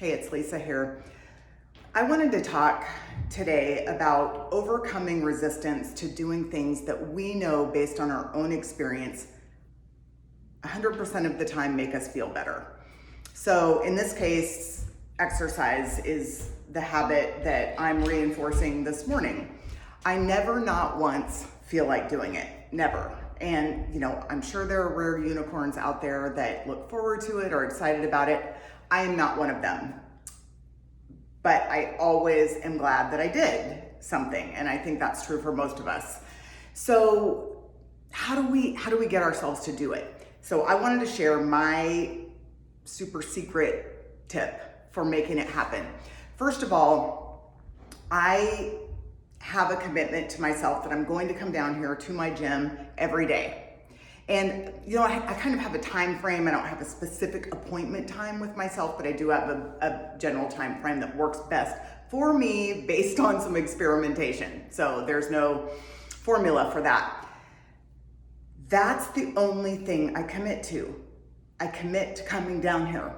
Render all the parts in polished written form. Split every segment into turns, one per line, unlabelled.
Hey, it's Lisa here. I wanted to talk today about overcoming resistance to doing things that we know based on our own experience 100% of the time make us feel better. So in this case, exercise is the habit that I'm reinforcing this morning. I never not once feel like doing it, never. And I'm sure there are rare unicorns out there that look forward to it or excited about it. I am not one of them. But I always am glad that I did something, and I think that's true for most of us. So how do we get ourselves to do it? So I wanted to share my super secret tip for making it happen. First of all, I have a commitment to myself that I'm going to come down here to my gym every day. And I kind of have a time frame. I don't have a specific appointment time with myself, but I do have a general time frame that works best for me based on some experimentation. So there's no formula for that. That's the only thing I commit to. I commit to coming down here.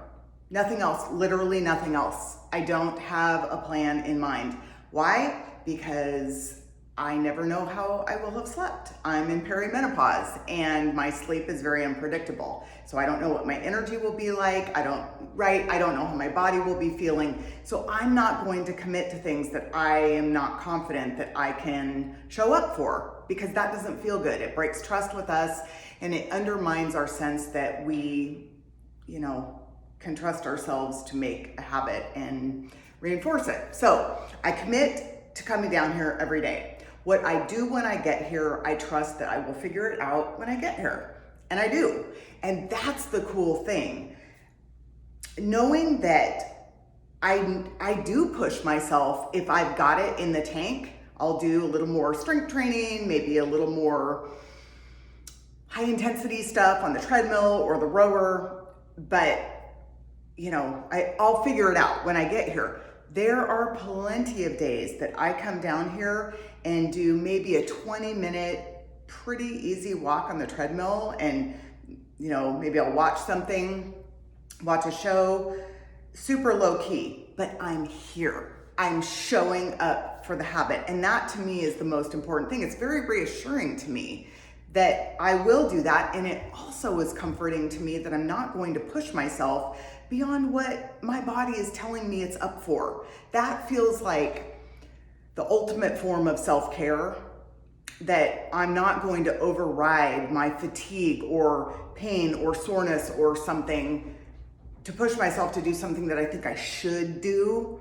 Nothing else, literally nothing else. I don't have a plan in mind. Why? Because I never know how I will have slept. I'm in perimenopause and my sleep is very unpredictable. So I don't know what my energy will be like. I don't know how my body will be feeling. So I'm not going to commit to things that I am not confident that I can show up for, because that doesn't feel good. It breaks trust with us and it undermines our sense that we, can trust ourselves to make a habit and reinforce it. So I commit to coming down here every day. What I do when I get here, I trust that I will figure it out when I get here. And I do. And that's the cool thing. Knowing that I do push myself. If I've got it in the tank, I'll do a little more strength training, maybe a little more high intensity stuff on the treadmill or the rower. But, I'll figure it out when I get here. There are plenty of days that I come down here and do maybe a 20-minute, pretty easy walk on the treadmill, and maybe I'll watch a show, super low key, but I'm here. I'm showing up for the habit. And that to me is the most important thing. It's very reassuring to me that I will do that. And it also is comforting to me that I'm not going to push myself beyond what my body is telling me it's up for. That feels like the ultimate form of self-care, that I'm not going to override my fatigue or pain or soreness or something to push myself to do something that I think I should do.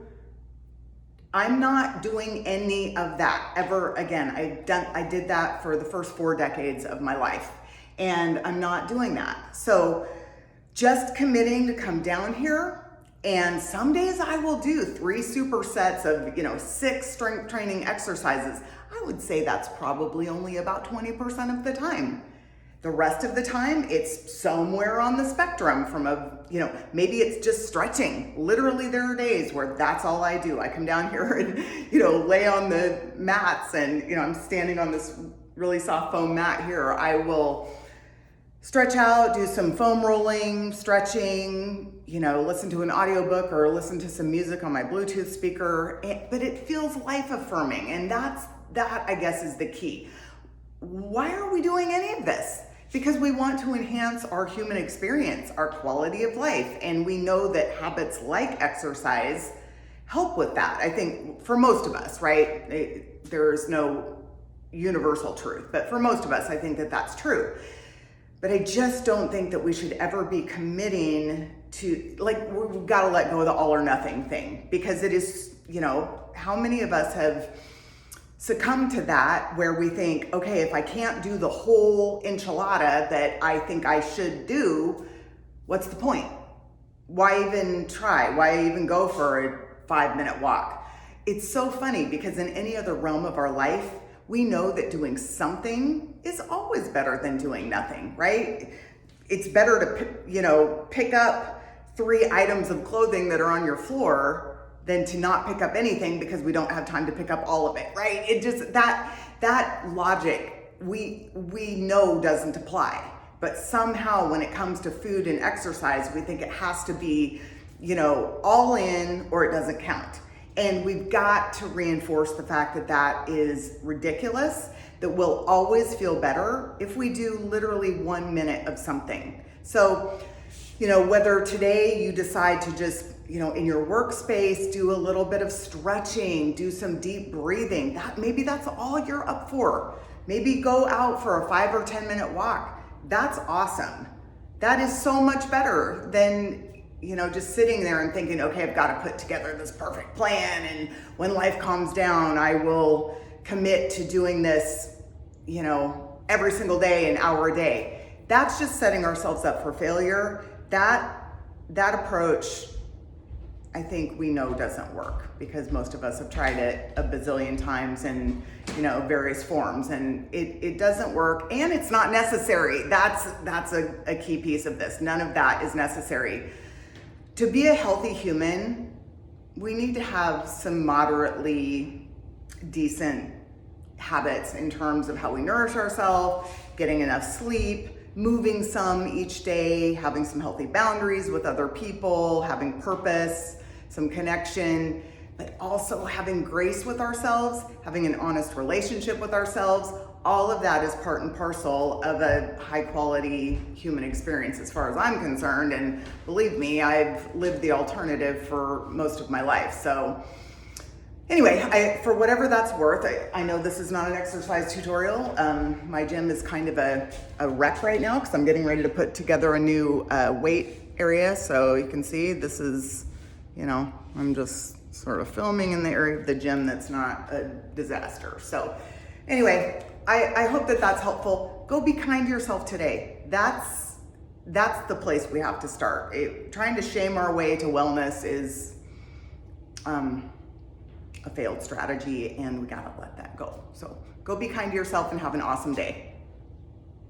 I'm not doing any of that ever again. I did that for the first 4 decades of my life, and I'm not doing that. So just committing to come down here, and some days I will do 3 supersets of 6 strength training exercises. I would say that's probably only about 20% of the time. The rest of the time, it's somewhere on the spectrum from maybe it's just stretching. Literally, there are days where that's all I do. I come down here and, lay on the mats, and, I'm standing on this really soft foam mat here. I will stretch out, do some foam rolling, stretching, listen to an audiobook or listen to some music on my Bluetooth speaker. But it feels life affirming. And that, I guess, is the key. Why are we doing any of this? Because we want to enhance our human experience, our quality of life. And we know that habits like exercise help with that. I think for most of us, right? There's no universal truth, but for most of us, I think that that's true. But I just don't think that we should ever be committing to, we've got to let go of the all or nothing thing, because it is, how many of us have succumbed to that, where we think, okay, if I can't do the whole enchilada that I think I should do, what's the point? Why even try? Why even go for a 5-minute walk? It's so funny, because in any other realm of our life, we know that doing something is always better than doing nothing, right? It's better to, pick up 3 items of clothing that are on your floor than to not pick up anything because we don't have time to pick up all of it, right? It just, that logic we know doesn't apply. But somehow when it comes to food and exercise, we think it has to be, all in or it doesn't count. And we've got to reinforce the fact that that is ridiculous, that we'll always feel better if we do literally 1 minute of something. So, whether today you decide to just, in your workspace, do a little bit of stretching, do some deep breathing, maybe that's all you're up for. Maybe go out for a 5 or 10 minute walk. That's awesome. That is so much better than just sitting there and thinking, okay, I've got to put together this perfect plan, and when life calms down, I will commit to doing this, every single day, an hour a day. That's just setting ourselves up for failure. That approach, I think we know doesn't work, because most of us have tried it a bazillion times in, various forms, and it doesn't work, and it's not necessary. That's a key piece of this. None of that is necessary. To be a healthy human, we need to have some moderately decent habits in terms of how we nourish ourselves, getting enough sleep, moving some each day, having some healthy boundaries with other people, having purpose, some connection, but also having grace with ourselves, having an honest relationship with ourselves. All of that is part and parcel of a high quality human experience as far as I'm concerned. And believe me, I've lived the alternative for most of my life. So anyway, for whatever that's worth, I know this is not an exercise tutorial. My gym is kind of a wreck right now because I'm getting ready to put together a new weight area. So you can see this is, I'm just sort of filming in the area of the gym that's not a disaster. So anyway, I hope that that's helpful. Go be kind to yourself today. That's the place we have to start. Trying to shame our way to wellness is a failed strategy, and we gotta let that go. So go be kind to yourself and have an awesome day.